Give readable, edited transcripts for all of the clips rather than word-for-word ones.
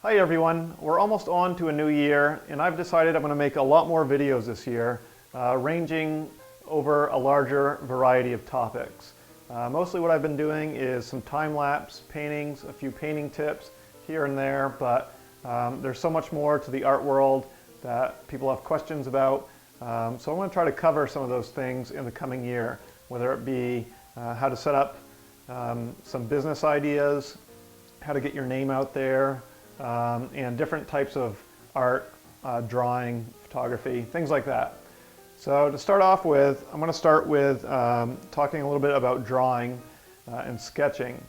Hi everyone, we're almost on to a new year and I've decided I'm going to make a lot more videos this year, ranging over a larger variety of topics. Mostly what I've been doing is some time-lapse paintings, a few painting tips here and there, but there's so much more to the art world that people have questions about. So I'm going to try to cover some of those things in the coming year, whether it be how to set up some business ideas, how to get your name out there, and different types of art, drawing, photography, things like that. So to start off with, I'm going to start with talking a little bit about drawing and sketching.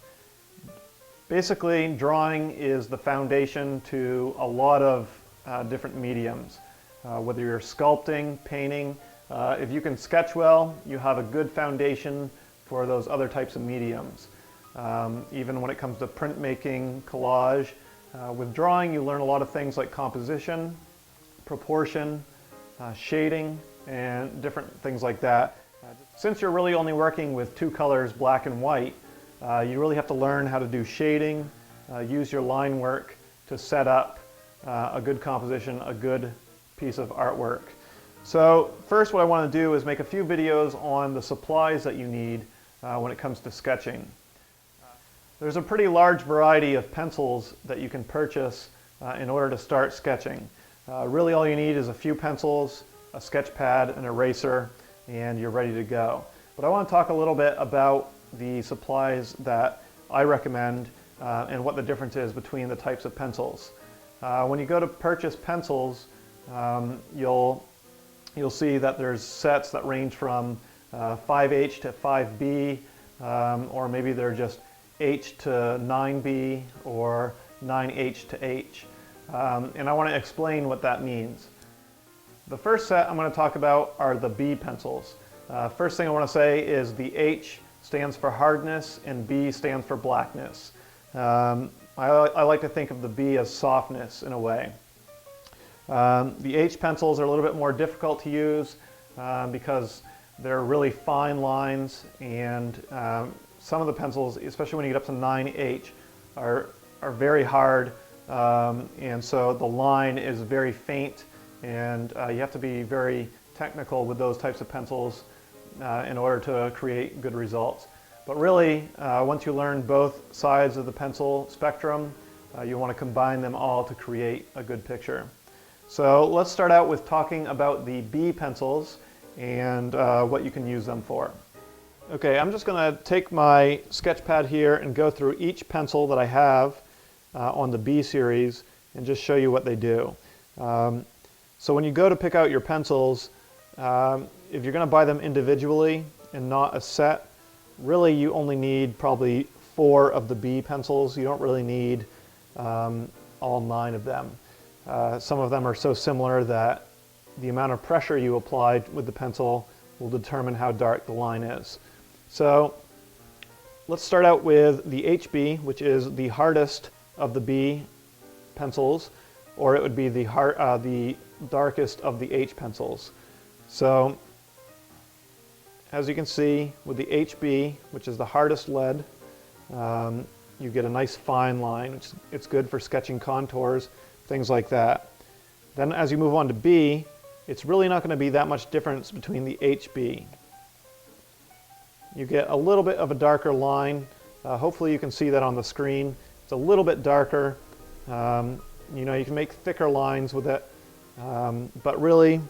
Basically, drawing is the foundation to a lot of different mediums. Whether you're sculpting, painting, if you can sketch well, you have a good foundation for those other types of mediums. Even when it comes to printmaking, collage, with drawing you learn a lot of things like composition, proportion, shading, and different things like that. Since you're really only working with two colors, black and white, you really have to learn how to do shading, use your line work to set up a good composition, a good piece of artwork. So first what I want to do is make a few videos on the supplies that you need when it comes to sketching. There's a pretty large variety of pencils that you can purchase in order to start sketching. Really all you need is a few pencils, a sketch pad, an eraser, and you're ready to go. But I want to talk a little bit about the supplies that I recommend and what the difference is between the types of pencils. When you go to purchase pencils, you'll see that there's sets that range from 5H to 5B, or maybe they're just H to 9B or 9H to H. And I want to explain what that means. The first set I'm going to talk about are the B pencils. First thing I want to say is the H stands for hardness and B stands for blackness. I like to think of the B as softness in a way. The H pencils are a little bit more difficult to use because they're really fine lines, and some of the pencils, especially when you get up to 9H, are very hard, and so the line is very faint, and you have to be very technical with those types of pencils in order to create good results. But really, once you learn both sides of the pencil spectrum, you want to combine them all to create a good picture. So let's start out with talking about the B pencils and what you can use them for. Okay, I'm just going to take my sketch pad here and go through each pencil that I have on the B series and just show you what they do. So when you go to pick out your pencils, if you're going to buy them individually and not a set, really you only need probably 4 of the B pencils. You don't really need all 9 of them. Some of them are so similar that the amount of pressure you apply with the pencil will determine how dark the line is. So let's start out with the HB, which is the hardest of the B pencils, or it would be the darkest of the H pencils. So as you can see with the HB, which is the hardest lead, you get a nice fine line. It's good for sketching contours, things like that. Then as you move on to B, it's really not going to be that much difference between the HB. You get a little bit of a darker line. Hopefully you can see that on the screen. It's a little bit darker. You know, you can make thicker lines with it, but really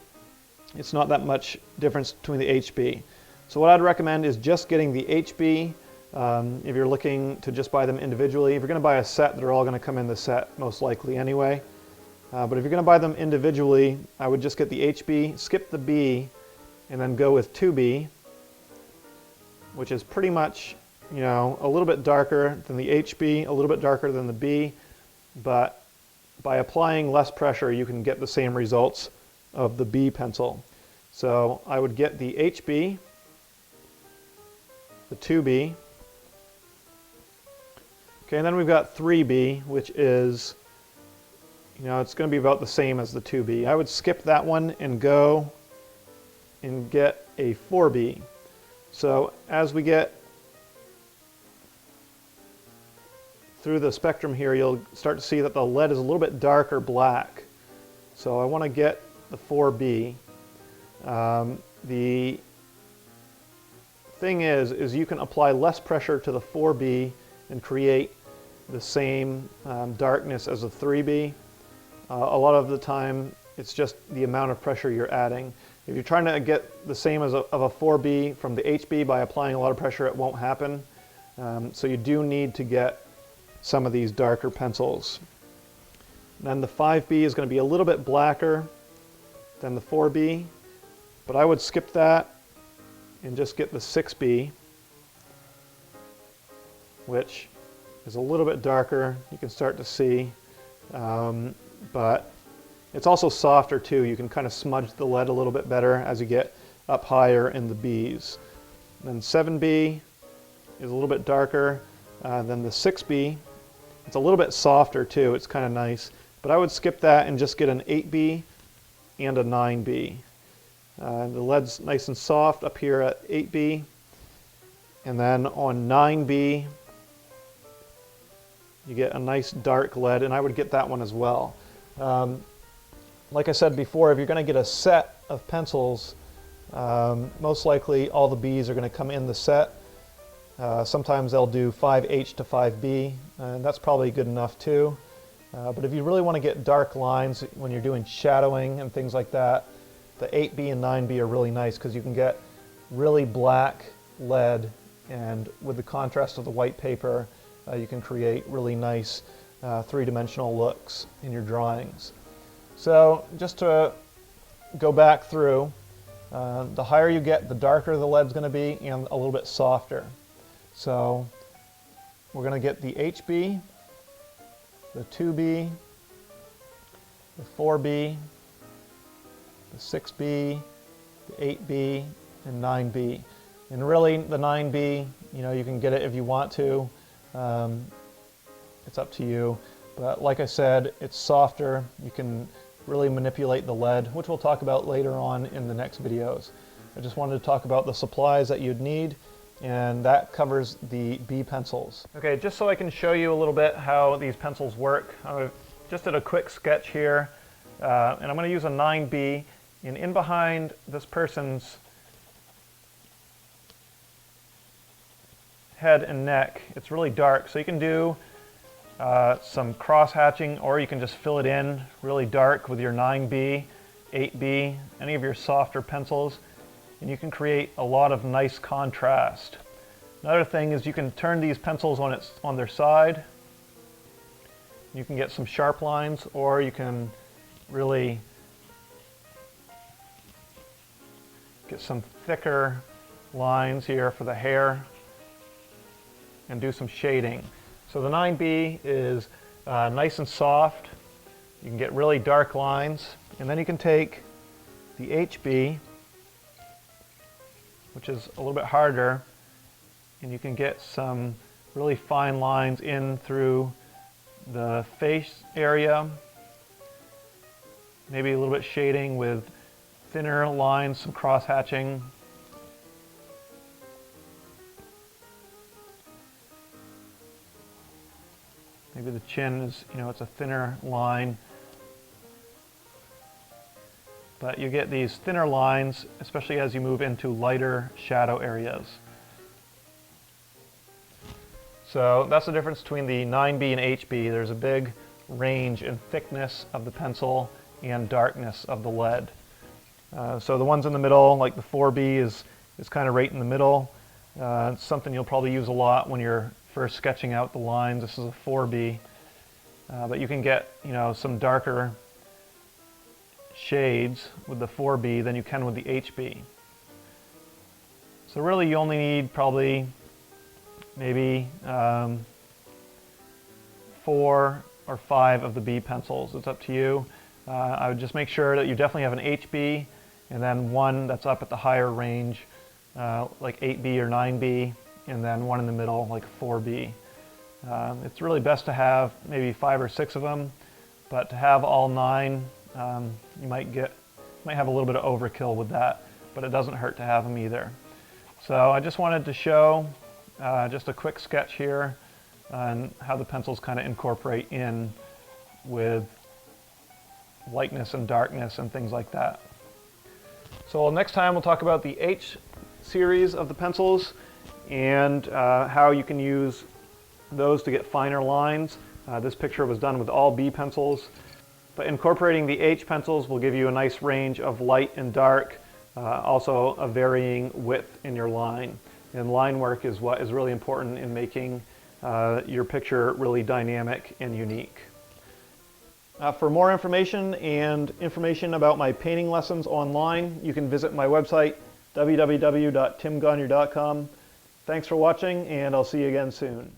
it's not that much difference between the HB. So what I'd recommend is just getting the HB if you're looking to just buy them individually. If you're going to buy a set, they're all going to come in the set most likely anyway. But if you're going to buy them individually, I would just get the HB, skip the B, and then go with 2B, which is pretty much, you know, a little bit darker than the HB, a little bit darker than the B, but by applying less pressure, you can get the same results of the B pencil. So I would get the HB, the 2B, okay, and then we've got 3B, which is, you know, it's going to be about the same as the 2B. I would skip that one and go and get a 4B. So as we get through the spectrum here, you'll start to see that the lead is a little bit darker black. So I want to get the 4B. The thing is you can apply less pressure to the 4B and create the same darkness as the 3B. A lot of the time it's just the amount of pressure you're adding. If you're trying to get the same as of a 4B from the HB by applying a lot of pressure, it won't happen. So you do need to get some of these darker pencils. Then the 5B is going to be a little bit blacker than the 4B, but I would skip that and just get the 6B, which is a little bit darker. You can start to see, but it's also softer too. You can kind of smudge the lead a little bit better as you get up higher in the Bs. Then 7B is a little bit darker than the 6B. It's a little bit softer too. It's kind of nice, but I would skip that and just get an 8B and a 9B. The lead's nice and soft up here at 8B, and then on 9B you get a nice dark lead, and I would get that one as well. Like I said before, if you're going to get a set of pencils, most likely all the Bs are going to come in the set. Sometimes they'll do 5H to 5B, and that's probably good enough too. But if you really want to get dark lines when you're doing shadowing and things like that, the 8B and 9B are really nice because you can get really black lead, and with the contrast of the white paper, you can create really nice three-dimensional looks in your drawings. So just to go back through, the higher you get, the darker the lead's going to be and a little bit softer. So we're going to get the HB, the 2B, the 4B, the 6B, the 8B, and 9B. And really the 9B, you can get it if you want to. It's up to you. But like I said, it's softer. You can really manipulate the lead, which we'll talk about later on in the next videos. I just wanted to talk about the supplies that you'd need, and that covers the B pencils. Okay, just so I can show you a little bit how these pencils work, I just did a quick sketch here, and I'm going to use a 9B, and in behind this person's head and neck, it's really dark, so you can do some cross hatching, or you can just fill it in really dark with your 9B, 8B, any of your softer pencils, and you can create a lot of nice contrast. Another thing is you can turn these pencils on their side. You can get some sharp lines, or you can really get some thicker lines here for the hair and do some shading. So the 9B is nice and soft. You can get really dark lines, and then you can take the HB, which is a little bit harder, and you can get some really fine lines in through the face area, maybe a little bit shading with thinner lines, some cross hatching. Maybe the chin is, it's a thinner line. But you get these thinner lines, especially as you move into lighter shadow areas. So that's the difference between the 9B and HB. There's a big range in thickness of the pencil and darkness of the lead. So the ones in the middle, like the 4B, is kind of right in the middle. It's something you'll probably use a lot when you're first sketching out the lines. This is a 4B, but you can get some darker shades with the 4B than you can with the HB. So really you only need probably maybe 4 or 5 of the B pencils. It's up to you. I would just make sure that you definitely have an HB, and then one that's up at the higher range, like 8B or 9B, and then one in the middle, like 4B. It's really best to have maybe 5 or 6 of them, but to have all 9, you might have a little bit of overkill with that, but it doesn't hurt to have them either. So I just wanted to show just a quick sketch here and how the pencils kind of incorporate in with lightness and darkness and things like that. So next time we'll talk about the H series of the pencils and how you can use those to get finer lines. This picture was done with all B pencils, but incorporating the H pencils will give you a nice range of light and dark, also a varying width in your line. And line work is what is really important in making your picture really dynamic and unique. For more information and information about my painting lessons online, you can visit my website, www.timgagnon.com. Thanks for watching, and I'll see you again soon.